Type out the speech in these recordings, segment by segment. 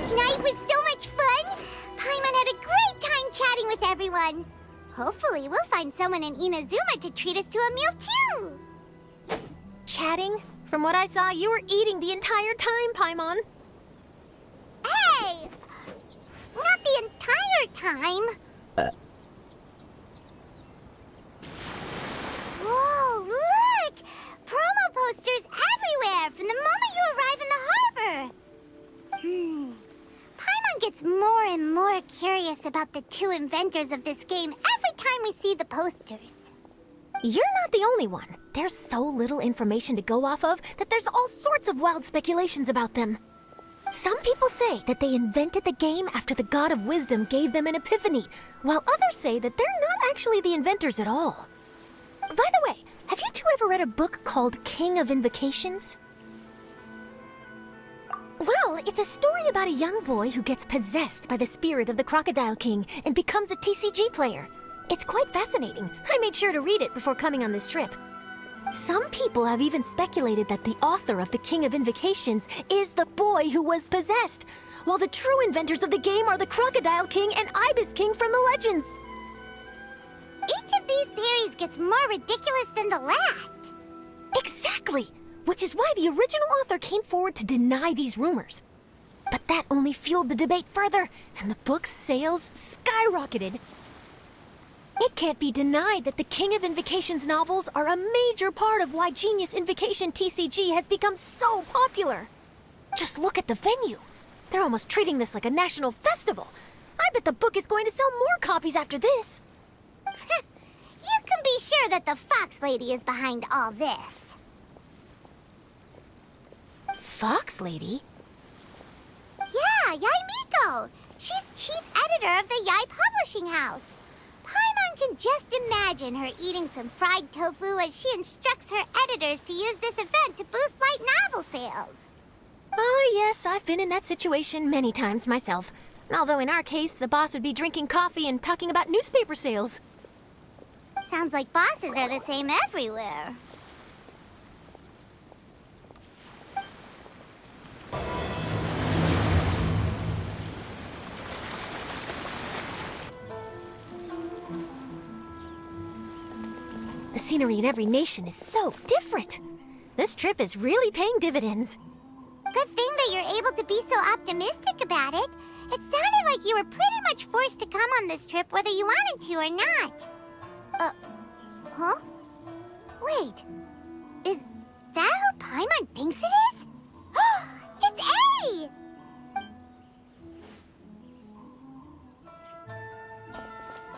This night was so much fun! Paimon had a great time chatting with everyone. Hopefully we'll find someone in Inazuma to treat us to a meal too! Chatting? From what I saw, you were eating the entire time, Paimon. Hey! Not the entire time. Whoa, look! Promo posters everywhere from the moment you arrive in the harbor. Paimon gets more and more curious about the two inventors of this game every time we see the posters. You're not the only one. There's so little information to go off of that there's all sorts of wild speculations about them. Some people say that they invented the game after the God of Wisdom gave them an epiphany, while others say that they're not actually the inventors at all. By the way, have you two ever read a book called King of Invocations? Well, it's a story about a young boy who gets possessed by the spirit of the Crocodile King and becomes a TCG player. It's quite fascinating. I made sure to read it before coming on this trip. Some people have even speculated that the author of the King of Invocations is the boy who was possessed, while the true inventors of the game are the Crocodile King and Ibis King from the legends. Each of these theories gets more ridiculous than the last. Exactly! Which is why the original author came forward to deny these rumors. But that only fueled the debate further, and the book's sales skyrocketed. It can't be denied that the King of Invocations novels are a major part of why Genius Invocation TCG has become so popular. Just look at the venue. They're almost treating this like a national festival. I bet the book is going to sell more copies after this. You can be sure that the Fox Lady is behind all this. Fox Lady? Yeah, Yai Miko. She's chief editor of the Yai Publishing House. Paimon can just imagine her eating some fried tofu as she instructs her editors to use this event to boost light novel sales. Oh yes, I've been in that situation many times myself. Although in our case, the boss would be drinking coffee and talking about newspaper sales. Sounds like bosses are the same everywhere. The scenery in every nation is so different. This trip is really paying dividends. Good thing that you're able to be so optimistic about it. It sounded like you were pretty much forced to come on this trip whether you wanted to or not. Huh? Wait, is that who Paimon thinks it is? It's A!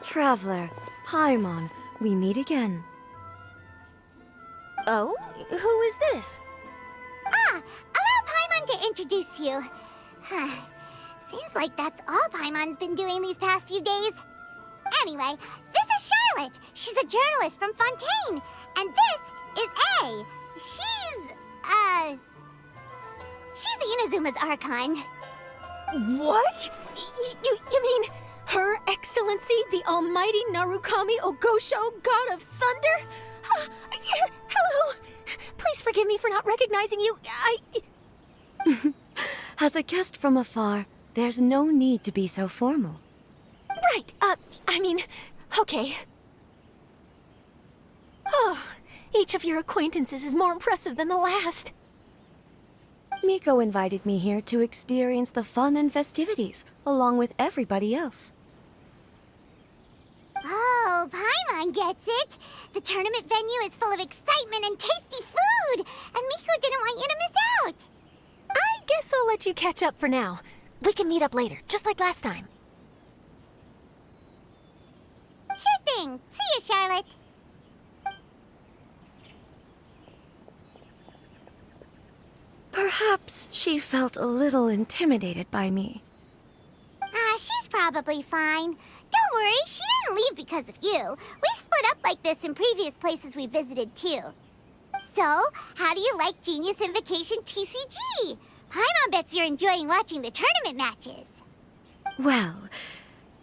Traveler, Paimon, we meet again. Oh? Who is this? Allow Paimon to introduce you. Seems like that's all Paimon's been doing these past few days. Anyway, this is Charlotte. She's a journalist from Fontaine. And this is A. She's Inazuma's Archon. What? You mean Her Excellency, the Almighty Narukami Ogosho, God of Thunder? Hello. Please forgive me for not recognizing you. As a guest from afar, there's no need to be so formal. Right, okay. Oh, each of your acquaintances is more impressive than the last. Miko invited me here to experience the fun and festivities, along with everybody else. Oh, Paimon gets it. The tournament venue is full of excitement and tasty food, and Miko didn't want you to miss out. I guess I'll let you catch up for now. We can meet up later, just like last time. Sure thing. See you, Charlotte. Perhaps she felt a little intimidated by me. She's probably fine. Don't worry, she didn't leave because of you. We've split up like this in previous places we visited, too. So, how do you like Genius Invocation TCG? Paimon bets you're enjoying watching the tournament matches. Well,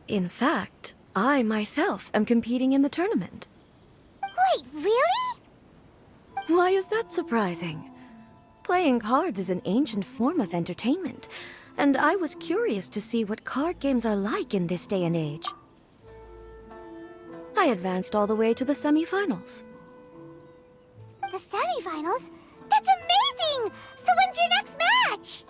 in fact, I myself am competing in the tournament. Wait, really? Why is that surprising? Playing cards is an ancient form of entertainment. and I was curious to see what card games are like in this day and age. I advanced all the way to the semifinals. The semifinals? That's amazing! So when's your next match?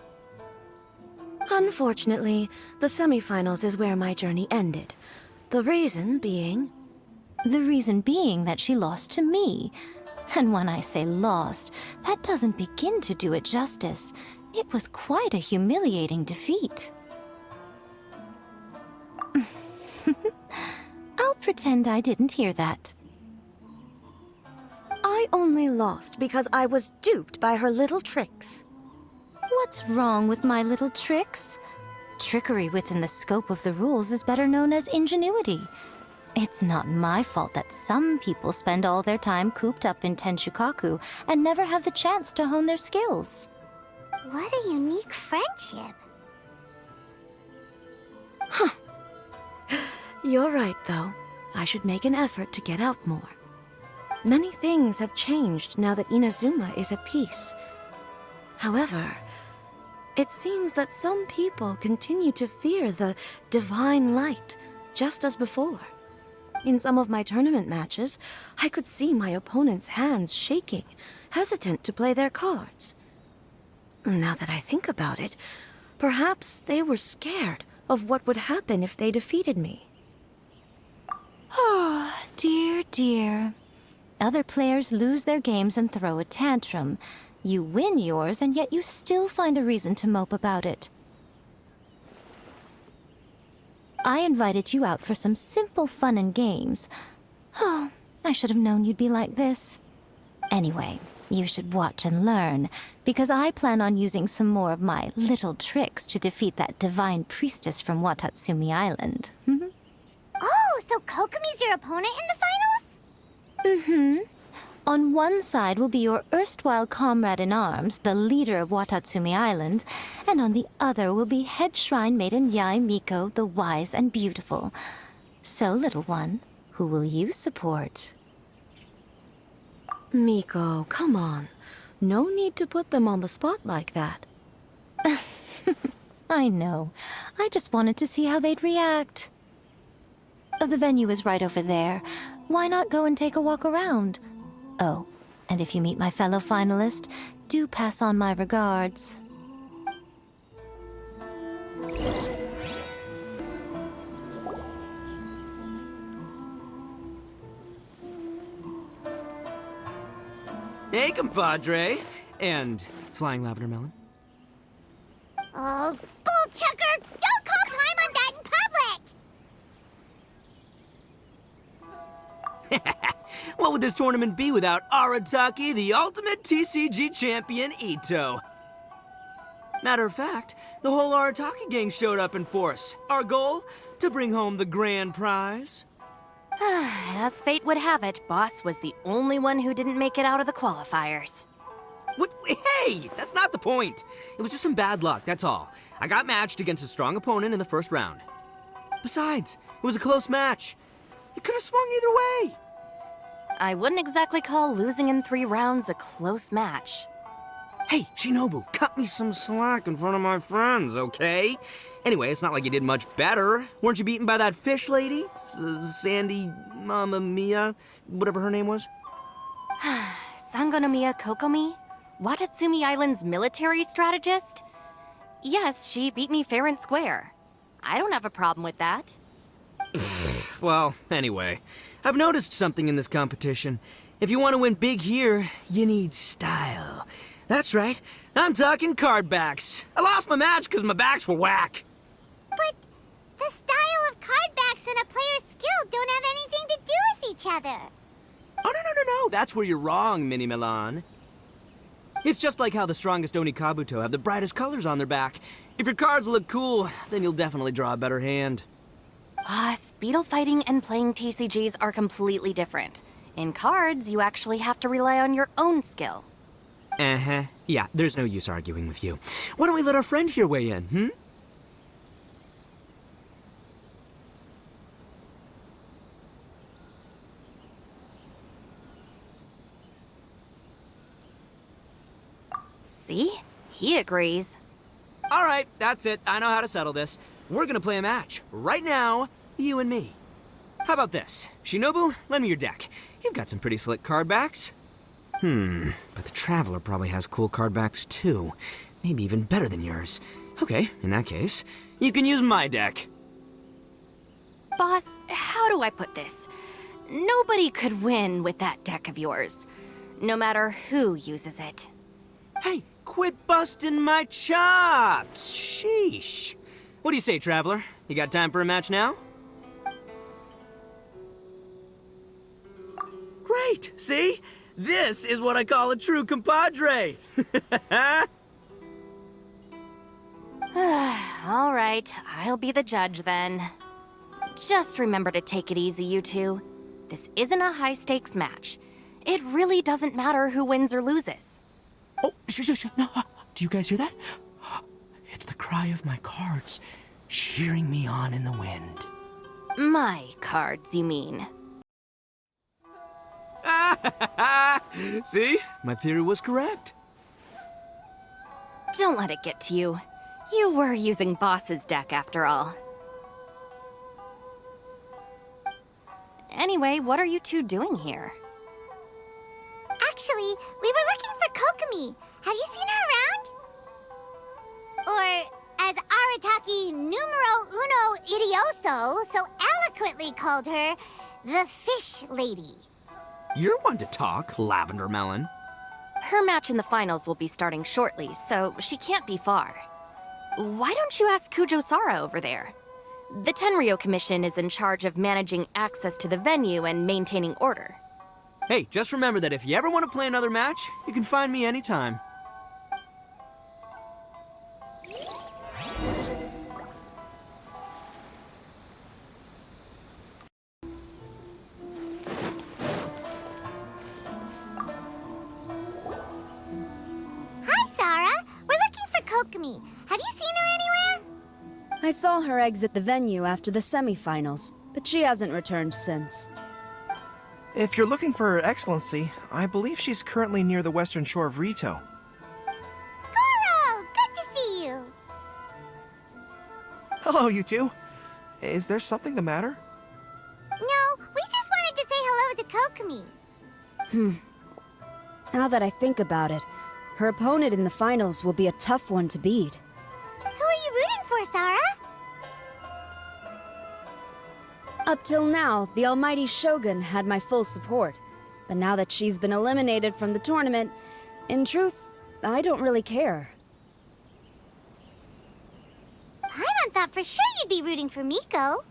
Unfortunately, the semifinals is where my journey ended. The reason being... The reason being that she lost to me. And when I say lost, that doesn't begin to do it justice. It was quite a humiliating defeat. I'll pretend I didn't hear that. I only lost because I was duped by her little tricks. What's wrong with my little tricks? Trickery within the scope of the rules is better known as ingenuity. It's not my fault that some people spend all their time cooped up in Tenshukaku and never have the chance to hone their skills. What a unique friendship. You're right, though. I should make an effort to get out more. Many things have changed now that Inazuma is at peace. However, it seems that some people continue to fear the divine light, just as before. In some of my tournament matches, I could see my opponent's hands shaking, hesitant to play their cards. Now that I think about it, perhaps they were scared of what would happen if they defeated me. Oh, dear, dear. Other players lose their games and throw a tantrum. You win yours, and yet you still find a reason to mope about it. I invited you out for some simple fun and games. Oh, I should have known you'd be like this. Anyway, you should watch and learn, because I plan on using some more of my little tricks to defeat that divine priestess from Watatsumi Island. Oh, so Kokomi's your opponent in the finals? Mm-hmm. On one side will be your erstwhile comrade-in-arms, the leader of Watatsumi Island, and on the other will be head shrine maiden Miko, the wise and beautiful. So, little one, who will you support? Miko, come on. No need to put them on the spot like that. I know. I just wanted to see how they'd react. The venue is right over there. Why not go and take a walk around? Oh, and if you meet my fellow finalist, do pass on my regards. Hey, compadre. And flying lavender melon. Oh, bullchucker! Don't call time on that in public! What would this tournament be without Arataki, the ultimate TCG champion, Itto? Matter of fact, the whole Arataki gang showed up in force. Our goal? To bring home the grand prize. As fate would have it, Boss was the only one who didn't make it out of the qualifiers. What? Hey, that's not the point. It was just some bad luck, that's all. I got matched against a strong opponent in the first round. Besides, it was a close match. It could have swung either way. I wouldn't exactly call losing in 3 rounds a close match. Hey, Shinobu, cut me some slack in front of my friends, okay? Anyway, it's not like you did much better. Weren't you beaten by that fish lady? Sandy Mamma Mia, whatever her name was? Sangonomiya Kokomi? Watatsumi Island's military strategist? Yes, she beat me fair and square. I don't have a problem with that. Well, anyway, I've noticed something in this competition. If you want to win big here, you need style. That's right, I'm talking card backs. I lost my match because my backs were whack. But the style of card backs and a player's skill don't have anything to do with each other. Oh, no, that's where you're wrong, Mini Milan. It's just like how the strongest Oni Kabuto have the brightest colors on their back. If your cards look cool, then you'll definitely draw a better hand. Speedle fighting and playing TCGs are completely different. In cards, you actually have to rely on your own skill. Uh-huh. Yeah, there's no use arguing with you. Why don't we let our friend here weigh in, See? He agrees. All right, that's it. I know how to settle this. We're gonna play a match. Right now, you and me. How about this? Shinobu, lend me your deck. You've got some pretty slick card backs. But the Traveler probably has cool card backs too. Maybe even better than yours. Okay, in that case, you can use my deck. Boss, how do I put this? Nobody could win with that deck of yours, no matter who uses it. Hey, quit busting my chops! Sheesh. What do you say, Traveler? You got time for a match now? Great! See? This is what I call a true compadre! All right, I'll be the judge then. Just remember to take it easy, you two. This isn't a high-stakes match. It really doesn't matter who wins or loses. Oh, shh. No, do you guys hear that? It's the cry of my cards, cheering me on in the wind. My cards, you mean? See? My theory was correct. Don't let it get to you. You were using Boss's deck after all. Anyway, what are you two doing here? Actually, we were looking for Kokomi. Have you seen her around? Or, as arataki numero uno idioso so eloquently called her, the Fish Lady. You're one to talk, Lavender Melon. Her match in the finals will be starting shortly, so she can't be far. Why don't you ask Kujo-Sara over there? The Tenryo Commission is in charge of managing access to the venue and maintaining order. Hey, just remember that if you ever want to play another match, you can find me anytime. Hi, Sarah. We're looking for Kokomi. Have you seen her anywhere? I saw her exit the venue after the semifinals, but she hasn't returned since. If you're looking for Her Excellency, I believe she's currently near the western shore of Rito. Goro! Good to see you. Hello, you two. Is there something the matter? No, we just wanted to say hello to Kokomi. Now that I think about it, her opponent in the finals will be a tough one to beat. Who are you rooting for, Sarah? Up till now, the almighty Shogun had my full support. But now that she's been eliminated from the tournament, in truth, I don't really care. Paimon thought for sure you'd be rooting for Miko.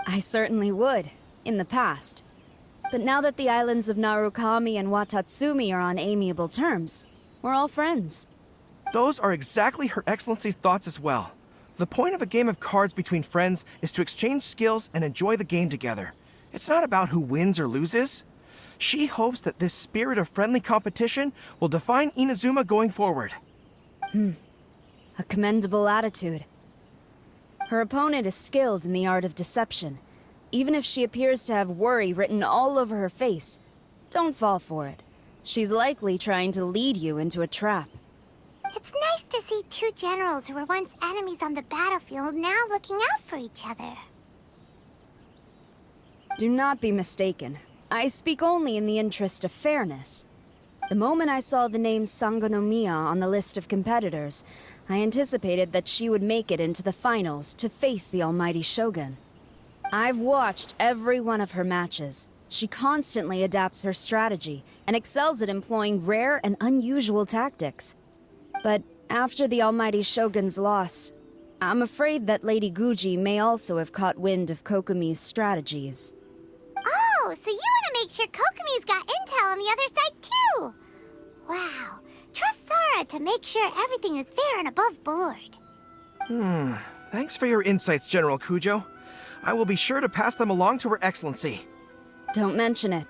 I certainly would, in the past. But now that the islands of Narukami and Watatsumi are on amiable terms, we're all friends. Those are exactly Her Excellency's thoughts as well. The point of a game of cards between friends is to exchange skills and enjoy the game together. It's not about who wins or loses. She hopes that this spirit of friendly competition will define Inazuma going forward. A commendable attitude. Her opponent is skilled in the art of deception. Even if she appears to have worry written all over her face, don't fall for it. She's likely trying to lead you into a trap. It's nice to see two generals who were once enemies on the battlefield now looking out for each other. Do not be mistaken. I speak only in the interest of fairness. The moment I saw the name Sangonomiya on the list of competitors, I anticipated that she would make it into the finals to face the almighty Shogun. I've watched every one of her matches. She constantly adapts her strategy and excels at employing rare and unusual tactics. But after the almighty Shogun's loss, I'm afraid that Lady Guji may also have caught wind of Kokomi's strategies. Oh, so you want to make sure Kokomi's got intel on the other side too? Wow. Trust Sarah to make sure everything is fair and above board. Thanks for your insights, General Kujo. I will be sure to pass them along to Her Excellency. Don't mention it.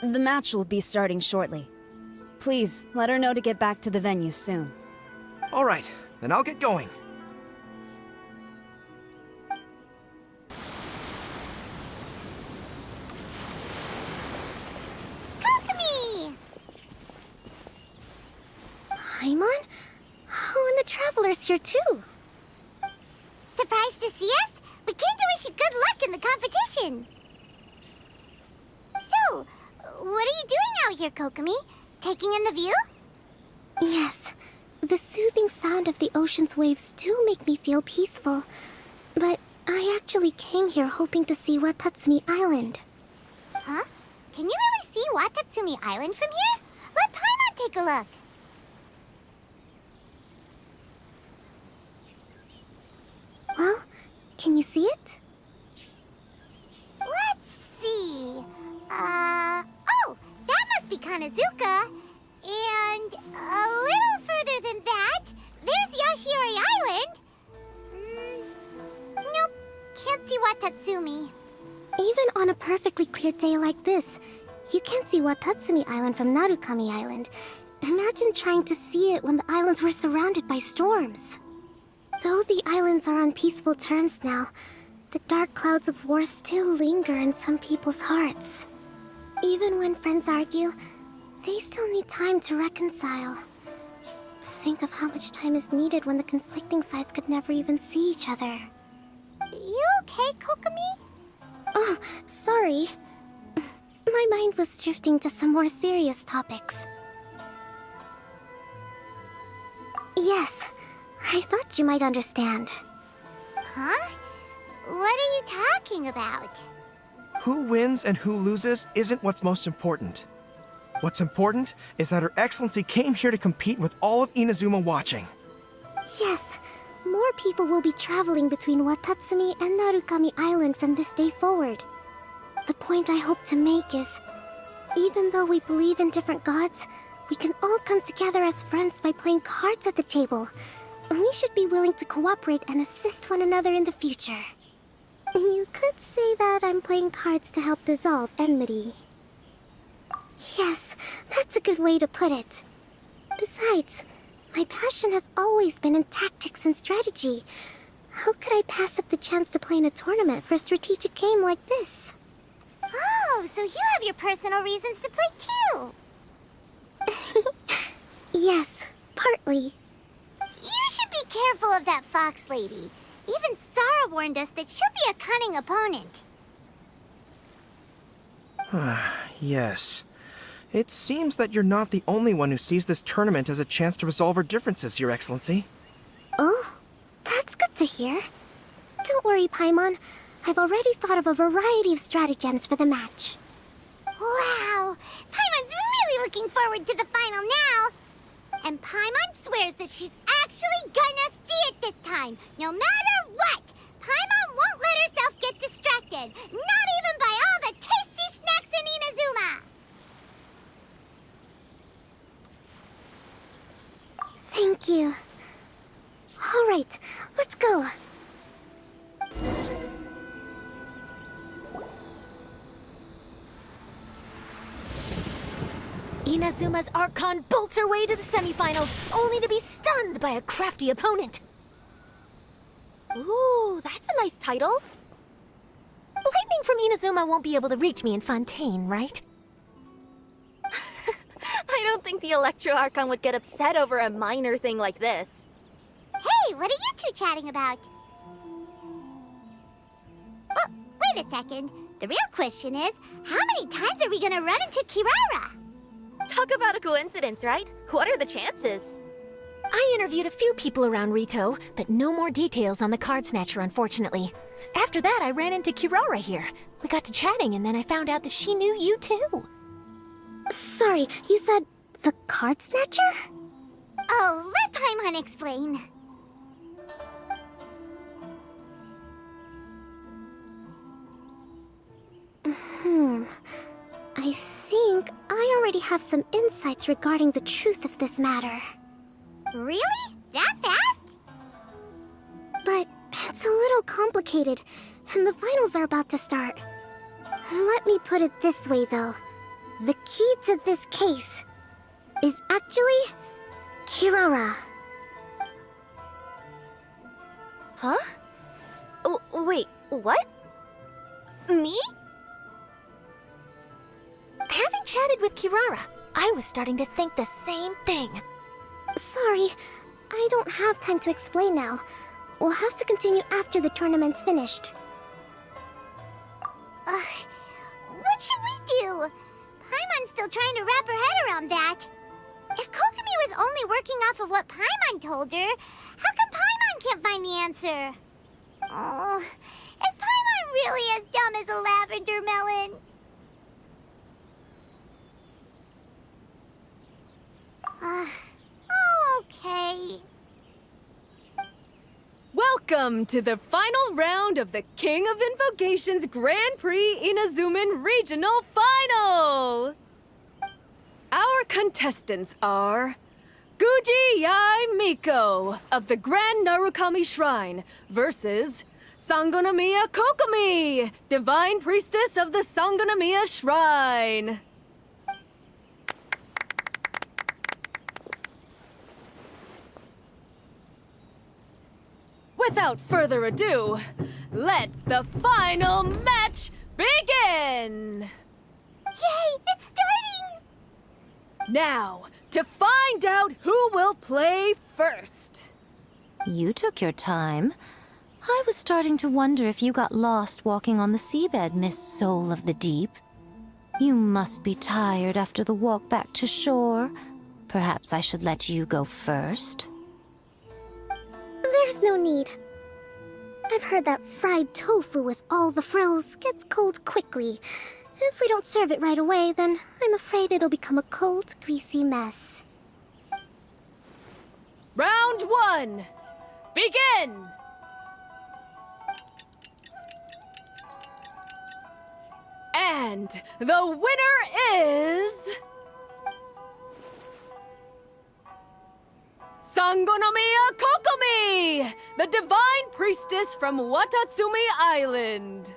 The match will be starting shortly. Please, let her know to get back to the venue soon. All right, then I'll get going. Kokomi! Paimon? Oh, and the Traveler's here too. Surprised to see us? We came to wish you good luck in the competition. So, what are you doing out here, Kokomi? Taking in the view? Yes, the soothing sound of the ocean's waves do make me feel peaceful. But I actually came here hoping to see Watatsumi Island. Huh? Can you really see Watatsumi Island from here? Let Paimon take a look. Well, can you see it? Let's see. Oh, that must be Kanazuka. And a little further than that, there's Yashiori Island. Nope, can't see Watatsumi. Even on a perfectly clear day like this, you can't see Watatsumi Island from Narukami Island. Imagine trying to see it when the islands were surrounded by storms. Though the islands are on peaceful terms now, the dark clouds of war still linger in some people's hearts. Even when friends argue, they still need time to reconcile. Think of how much time is needed when the conflicting sides could never even see each other. You okay, Kokomi? Oh, sorry. My mind was drifting to some more serious topics. Yes, I thought you might understand. Huh? What are you talking about? Who wins and who loses isn't what's most important. What's important is that Her Excellency came here to compete with all of Inazuma watching. Yes, more people will be traveling between Watatsumi and Narukami Island from this day forward. The point I hope to make is, even though we believe in different gods, we can all come together as friends by playing cards at the table. We should be willing to cooperate and assist one another in the future. You could say that I'm playing cards to help dissolve enmity. Yes, that's a good way to put it. Besides, my passion has always been in tactics and strategy. How could I pass up the chance to play in a tournament for a strategic game like this? Oh, so you have your personal reasons to play too. Yes, partly. You should be careful of that fox lady. Even Sara warned us that she'll be a cunning opponent. Yes. It seems that you're not the only one who sees this tournament as a chance to resolve our differences, Your Excellency. Oh, that's good to hear. Don't worry, Paimon. I've already thought of a variety of stratagems for the match. Wow! Paimon's really looking forward to the final now! And Paimon swears that she's actually gonna see it this time, no matter what! Paimon won't let herself get distracted, not even by all the tasty snacks in Inazuma! Thank you. All right, let's go. Inazuma's Archon bolts her way to the semifinals, only to be stunned by a crafty opponent. Ooh, that's a nice title. Lightning from Inazuma won't be able to reach me in Fontaine, right? I don't think the Electro Archon would get upset over a minor thing like this. Hey, what are you two chatting about? Oh, wait a second. The real question is, how many times are we gonna run into Kirara? Talk about a coincidence, right? What are the chances? I interviewed a few people around Rito, but no more details on the card snatcher, unfortunately. After that, I ran into Kirara here. We got to chatting, and then I found out that she knew you too. Sorry, you said the card snatcher? Oh, let Paimon explain. I think I already have some insights regarding the truth of this matter. Really? That fast? But it's a little complicated, and the finals are about to start. Let me put it this way, though. The key to this case is actually Kirara. Huh? Wait, what? Me? Having chatted with Kirara, I was starting to think the same thing. Sorry, I don't have time to explain now. We'll have to continue after the tournament's finished. What should we do? Paimon's still trying to wrap her head around that. If Kokomi was only working off of what Paimon told her, how come Paimon can't find the answer? Oh, is Paimon really as dumb as a lavender melon? Oh, okay. Welcome to the final round of the King of Invocation's Grand Prix Inazuman Regional Final! Our contestants are Guji Yai Miko of the Grand Narukami Shrine versus Sangonomiya Kokomi, Divine Priestess of the Sangonomiya Shrine. Without further ado, let the final match begin! Yay, it's starting! Now, to find out who will play first. You took your time. I was starting to wonder if you got lost walking on the seabed, Miss Soul of the Deep. You must be tired after the walk back to shore. Perhaps I should let you go first. There's no need. I've heard that fried tofu with all the frills gets cold quickly. If we don't serve it right away, then I'm afraid it'll become a cold, greasy mess. Round one, begin! And the winner is... Sangonomiya Kokomi, the Divine Priestess from Watatsumi Island.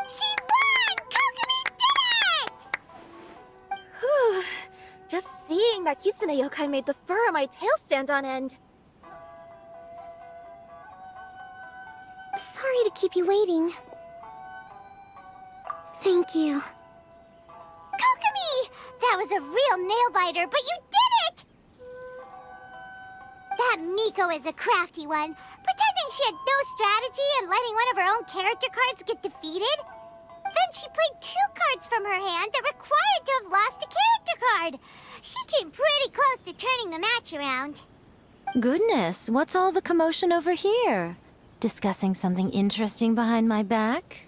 She won! Kokomi did it! Whew. Just seeing that Kitsune yokai made the fur on my tail stand on end. Sorry to keep you waiting. Thank you. Kokomi! That was a real nail-biter, but you did it! That Miko is a crafty one, pretending she had no strategy and letting one of her own character cards get defeated. Then she played 2 cards from her hand that required to have lost a character card. She came pretty close to turning the match around. Goodness, what's all the commotion over here? Discussing something interesting behind my back?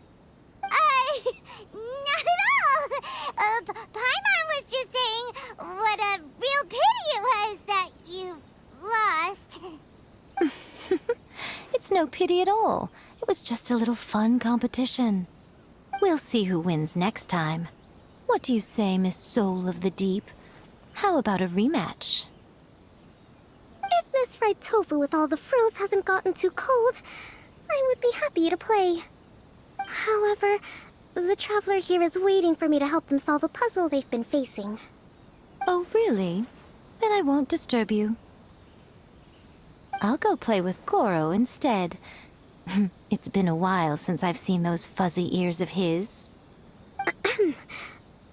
Not at all. Paimon was just saying what a real pity it was that you lost. It's no pity at all. It was just a little fun competition. We'll see who wins next time. What do you say, Miss Soul of the Deep? How about a rematch? If Miss Fried Tofu with all the frills hasn't gotten too cold, I would be happy to play. However, the traveler here is waiting for me to help them solve a puzzle they've been facing. Oh, really? Then I won't disturb you. I'll go play with Goro instead. It's been a while since I've seen those fuzzy ears of his.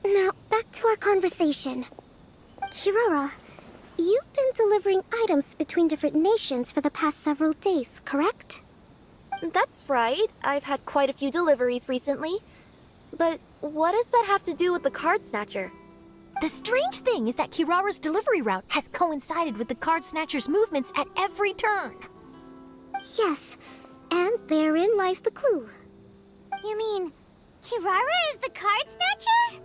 Now, back to our conversation. Kirara, you've been delivering items between different nations for the past several days, correct? That's right. I've had quite a few deliveries recently. But what does that have to do with the card snatcher? The strange thing is that Kirara's delivery route has coincided with the card snatcher's movements at every turn. Yes, and therein lies the clue. You mean, Kirara is the card snatcher?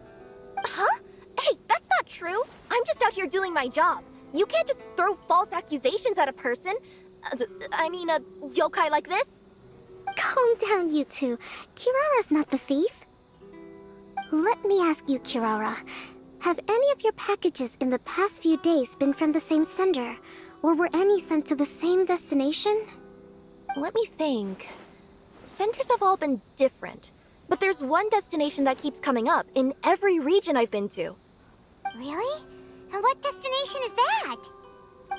Huh? Hey, that's not true. I'm just out here doing my job. You can't just throw false accusations at a person. A yokai like this. Calm down, you two. Kirara's not the thief. Let me ask you, Kirara. Have any of your packages in the past few days been from the same sender? Or were any sent to the same destination? Let me think. Senders have all been different. But there's one destination that keeps coming up in every region I've been to. Really? And what destination is that?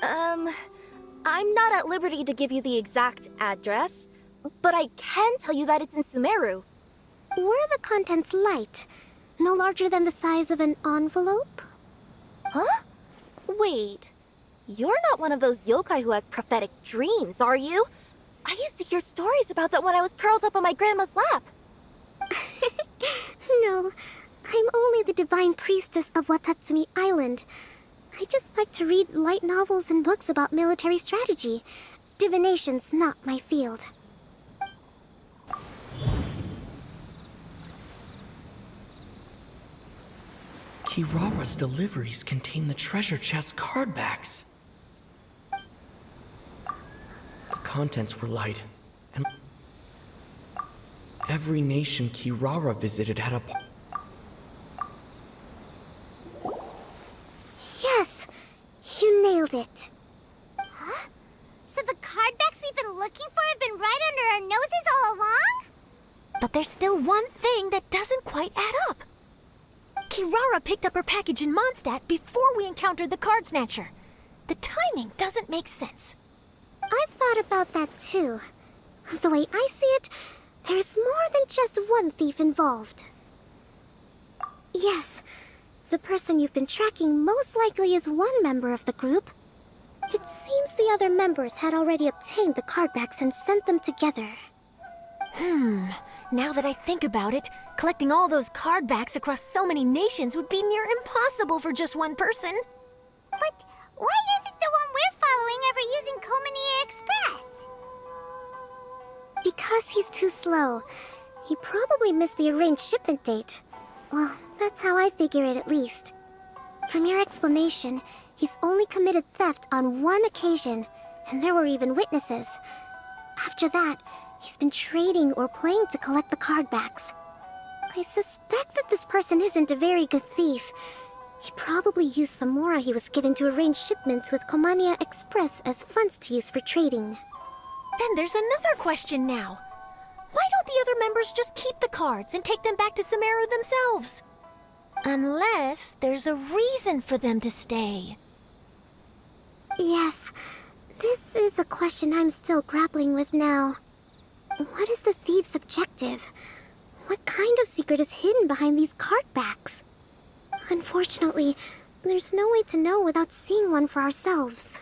I'm not at liberty to give you the exact address, but I can tell you that it's in Sumeru. Were the contents light? No larger than the size of an envelope? Huh? Wait. You're not one of those yokai who has prophetic dreams, are you? I used to hear stories about that when I was curled up on my grandma's lap. No, I'm only the divine priestess of Watatsumi Island. I just like to read light novels and books about military strategy. Divination's not my field. Kirara's deliveries contain the treasure chest card backs. The contents were light, and every nation Kirara visited had a... Yes! You nailed it. Huh? So the card backs we've been looking for have been right under our noses all along? But there's still one thing that doesn't quite add up. Kirara picked up her package in Mondstadt before we encountered the card snatcher. The timing doesn't make sense. I've thought about that too. The way I see it, there's more than just one thief involved. Yes, the person you've been tracking most likely is one member of the group. It seems the other members had already obtained the cardbacks and sent them together. Now that I think about it, collecting all those cardbacks across so many nations would be near impossible for just one person. But why isn't the one we're following ever using Kokomi Express? Because he's too slow. He probably missed the arranged shipment date. Well, that's how I figure it at least. From your explanation, he's only committed theft on one occasion, and there were even witnesses. After that, he's been trading or playing to collect the cardbacks. I suspect that this person isn't a very good thief. He probably used the mora he was given to arrange shipments with Kokomi Express as funds to use for trading. Then there's another question now. Why don't the other members just keep the cards and take them back to Sumeru themselves? Unless there's a reason for them to stay. Yes, this is a question I'm still grappling with now. What is the thief's objective? What kind of secret is hidden behind these cardbacks? Unfortunately, there's no way to know without seeing one for ourselves.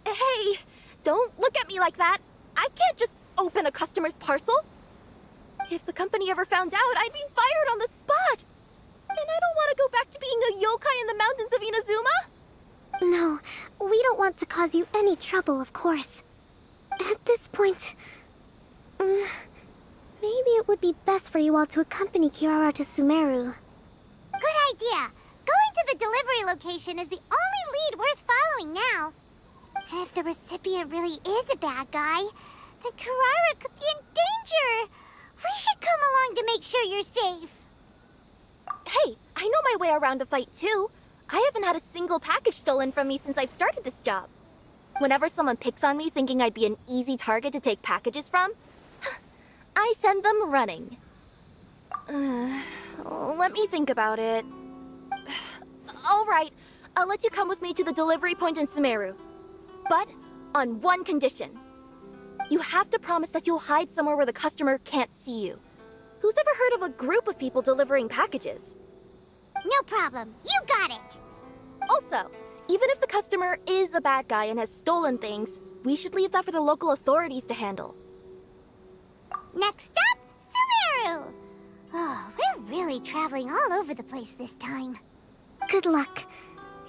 Hey, don't look at me like that. I can't just open a customer's parcel. If the company ever found out, I'd be fired on the spot. And I don't want to go back to being a yokai in the mountains of Inazuma. No, we don't want to cause you any trouble, of course. At this point, maybe it would be best for you all to accompany Kirara to Sumeru. Good idea. Going to the delivery location is the only lead worth following now. And if the recipient really is a bad guy, then Kirara could be in danger. We should come along to make sure you're safe. Hey, I know my way around a fight too. I haven't had a single package stolen from me since I've started this job. Whenever someone picks on me thinking I'd be an easy target to take packages from, I send them running. Let me think about it. All right, I'll let you come with me to the delivery point in Sumeru. But on one condition. You have to promise that you'll hide somewhere where the customer can't see you. Who's ever heard of a group of people delivering packages? No problem. You got it. Also, even if the customer is a bad guy and has stolen things, we should leave that for the local authorities to handle. Next up, Sumeru! Oh, we're really traveling all over the place this time. Good luck.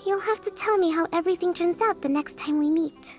You'll have to tell me how everything turns out the next time we meet.